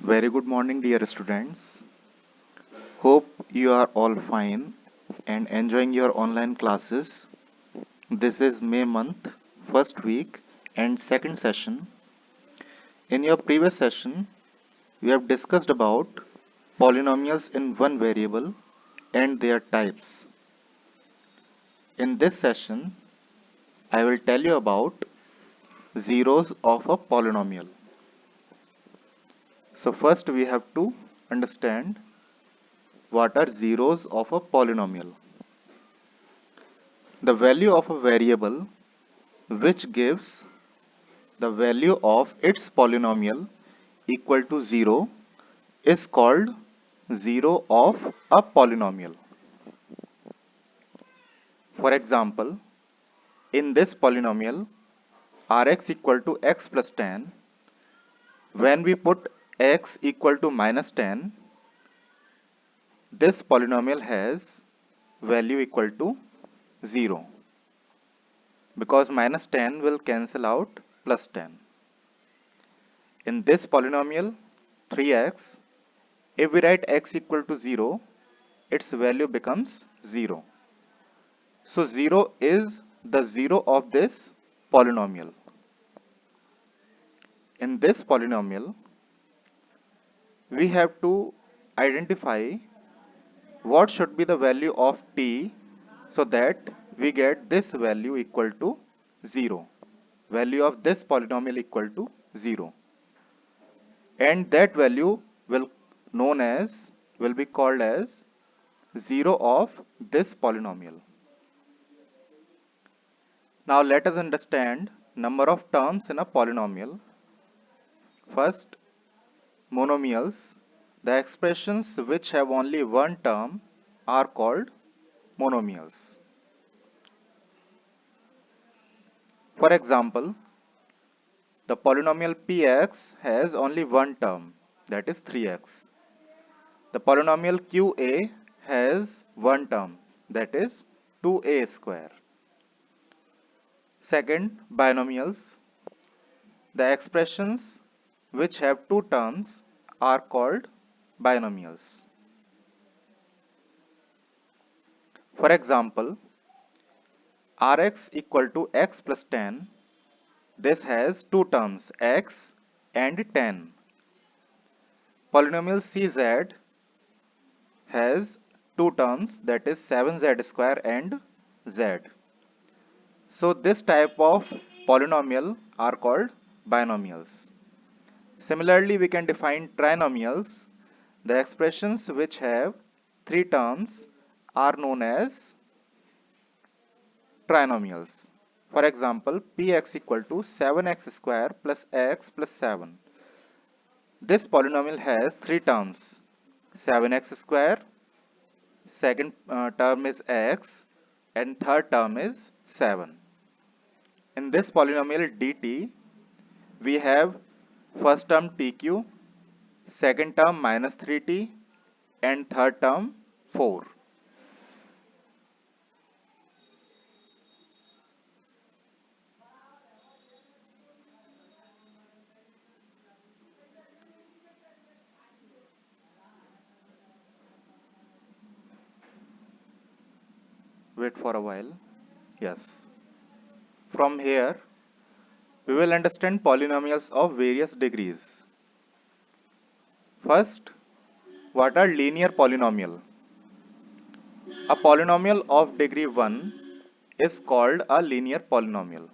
Very good morning, dear students. Hope you are all fine and enjoying your online classes. This is May month, first week, and second session. In your previous session, we have discussed about polynomials in one variable and their types. In this session, I will tell you about zeros of a polynomial. So first we have to understand what are zeros of a polynomial. The value of a variable which gives the value of its polynomial equal to 0 is called zero of a polynomial. For example, in this polynomial Rx equal to x plus 10, when we put x equal to minus 10, this polynomial has value equal to 0 because minus 10 will cancel out plus 10. In this polynomial 3x, if we write x equal to 0, its value becomes 0. So 0 is the zero of this polynomial. In this polynomial, we have to identify what should be the value of t so that we get this value equal to 0. Value of this polynomial equal to 0. And that value will be called as 0 of this polynomial. Now let us understand number of terms in a polynomial. First, monomials. The expressions which have only one term are called monomials. For example, the polynomial px has only one term, that is 3x. The polynomial qa has one term, that is 2a square. Second, binomials. The expressions which have two terms are called binomials. For example, Rx equal to x plus 10. This has two terms, x and 10. Polynomial Cz has two terms, that is 7z square and z. So this type of polynomial are called binomials. Similarly, we can define trinomials. The expressions which have three terms are known as trinomials. For example, px equal to 7x square plus x plus 7. This polynomial has three terms, 7x square, second term is x, and third term is 7. In this polynomial dt, we have first term tq, second term minus 3t, and third term 4. Wait for a while. Yes. From here, we will understand polynomials of various degrees. First, what are linear polynomial? A polynomial of degree 1 is called a linear polynomial.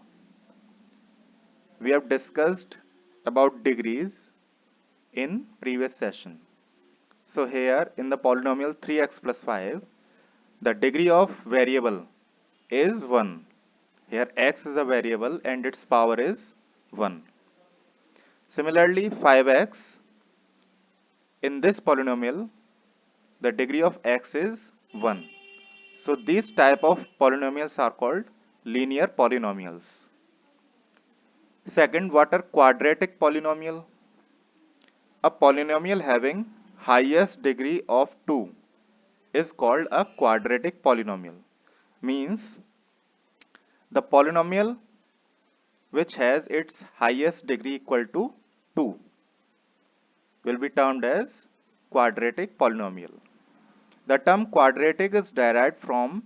We have discussed about degrees in previous session. So here in the polynomial 3x plus 5, the degree of variable is 1. Here x is a variable and its power is 1. Similarly 5x, in this polynomial the degree of x is 1. So these type of polynomials are called linear polynomials. Second, what are quadratic polynomial? A polynomial having highest degree of 2 is called a quadratic polynomial. Means the polynomial which has its highest degree equal to 2. will be termed as quadratic polynomial. The term quadratic is derived from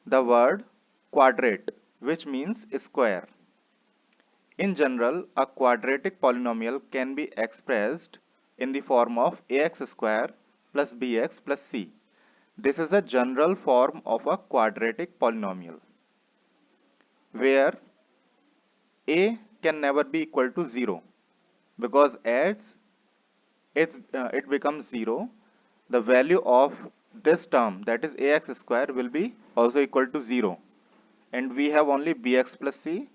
the word quadrate, which means square. In general, a quadratic polynomial can be expressed in the form of ax square plus bx plus c. This is a general form of a quadratic polynomial, where a can never be equal to 0, because as it becomes 0, the value of this term, that is ax square, will be also equal to 0, and we have only bx plus c,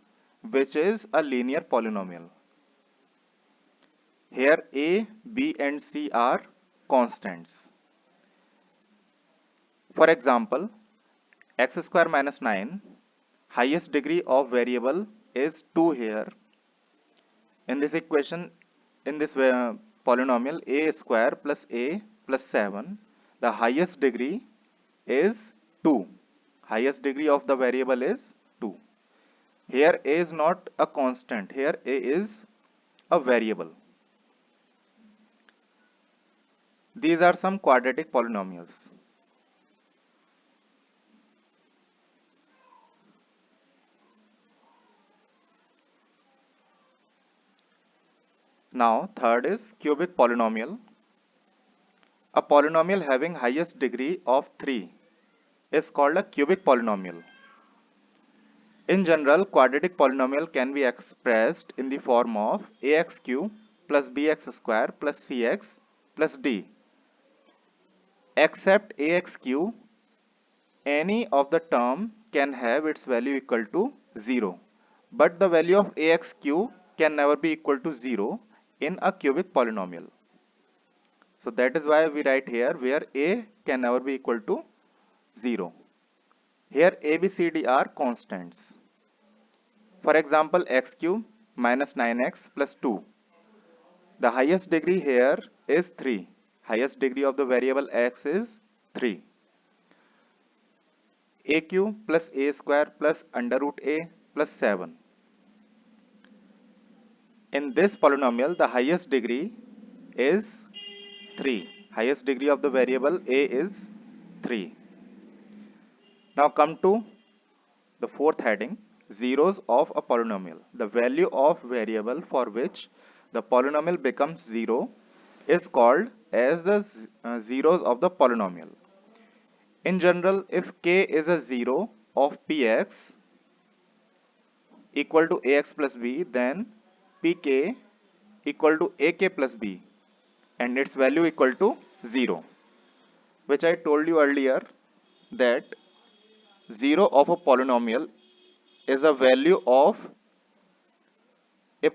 which is a linear polynomial. Here a, b and c are constants. For example, x square minus 9, highest degree of variable is 2 here. In this equation, in this polynomial a square plus a plus 7, the highest degree is 2. Highest degree of the variable is 2. Here a is not a constant, here a is a variable. These are some quadratic polynomials. Now, third is cubic polynomial. A polynomial having highest degree of 3 is called a cubic polynomial. In general, quadratic polynomial can be expressed in the form of ax cube plus bx square plus cx plus d. Except ax cube, any of the term can have its value equal to 0. But the value of ax cube can never be equal to 0 in a cubic polynomial. So that is why we write here where a can never be equal to 0. Here a, b, c, d are constants. For example, x cube minus 9x plus 2. The highest degree here is 3. Highest degree of the variable x is 3. A cube plus a square plus under root a plus 7. In this polynomial, the highest degree is 3. Highest degree of the variable a is 3. Now come to the fourth heading, zeros of a polynomial. The value of variable for which the polynomial becomes 0 is called as the zeros of the polynomial. In general, if k is a 0 of px equal to ax plus b, then pk equal to ak plus b and its value equal to 0, which I told you earlier that 0 of a polynomial is a value of a